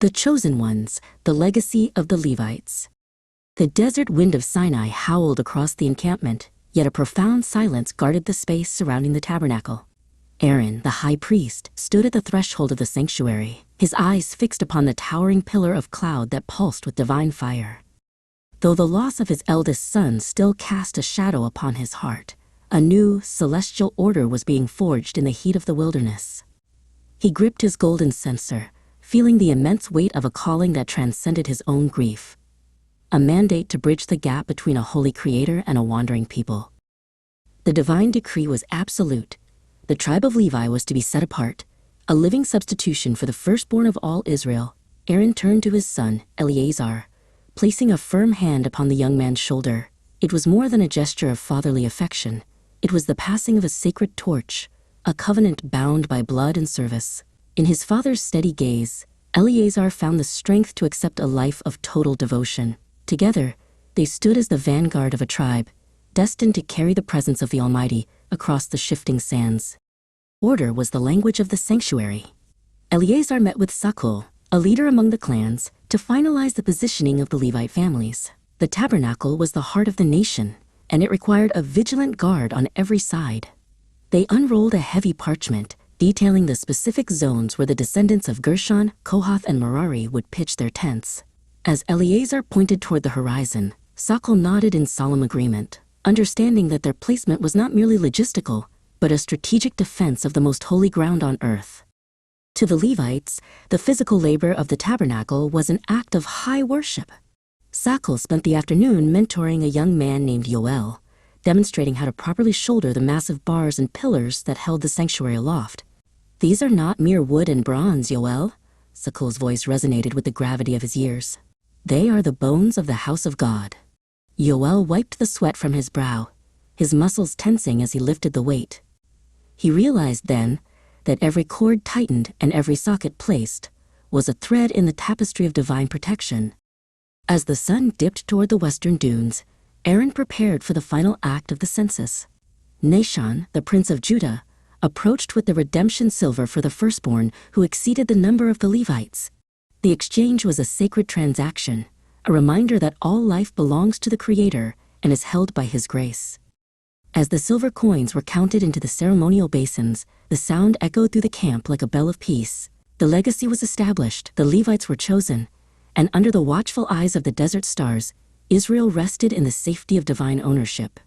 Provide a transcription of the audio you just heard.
The chosen ones, the legacy of the Levites. The desert wind of Sinai howled across the encampment, yet a profound silence guarded the space surrounding the tabernacle. Aaron, the high priest, stood at the threshold of the sanctuary, his eyes fixed upon the towering pillar of cloud that pulsed with divine fire. Though the loss of his eldest son still cast a shadow upon his heart, a new, celestial order was being forged in the heat of the wilderness. He gripped his golden censer, feeling the immense weight of a calling that transcended his own grief. A mandate to bridge the gap between a holy creator and a wandering people. The divine decree was absolute. The tribe of Levi was to be set apart, a living substitution for the firstborn of all Israel. Aaron turned to his son, Eleazar, placing a firm hand upon the young man's shoulder. It was more than a gesture of fatherly affection. It was the passing of a sacred torch, a covenant bound by blood and service. In his father's steady gaze, Eleazar found the strength to accept a life of total devotion. Together, they stood as the vanguard of a tribe, destined to carry the presence of the Almighty across the shifting sands. Order was the language of the sanctuary. Eleazar met with Sakul, a leader among the clans, to finalize the positioning of the Levite families. The tabernacle was the heart of the nation, and it required a vigilant guard on every side. They unrolled a heavy parchment, detailing the specific zones where the descendants of Gershon, Kohath, and Merari would pitch their tents. As Eleazar pointed toward the horizon, Sakul nodded in solemn agreement, understanding that their placement was not merely logistical, but a strategic defense of the most holy ground on earth. To the Levites, the physical labor of the tabernacle was an act of high worship. Sakul spent the afternoon mentoring a young man named Yoel, demonstrating how to properly shoulder the massive bars and pillars that held the sanctuary aloft. "These are not mere wood and bronze, Yoel." Sakul's voice resonated with the gravity of his years. "They are the bones of the house of God." Yoel wiped the sweat from his brow, his muscles tensing as he lifted the weight. He realized then that every cord tightened and every socket placed was a thread in the tapestry of divine protection. As the sun dipped toward the western dunes, Aaron prepared for the final act of the census. Nahshon, the prince of Judah, approached with the redemption silver for the firstborn who exceeded the number of the Levites. The exchange was a sacred transaction, a reminder that all life belongs to the Creator and is held by His grace. As the silver coins were counted into the ceremonial basins, the sound echoed through the camp like a bell of peace. The legacy was established, the Levites were chosen, and under the watchful eyes of the desert stars, Israel rested in the safety of divine ownership.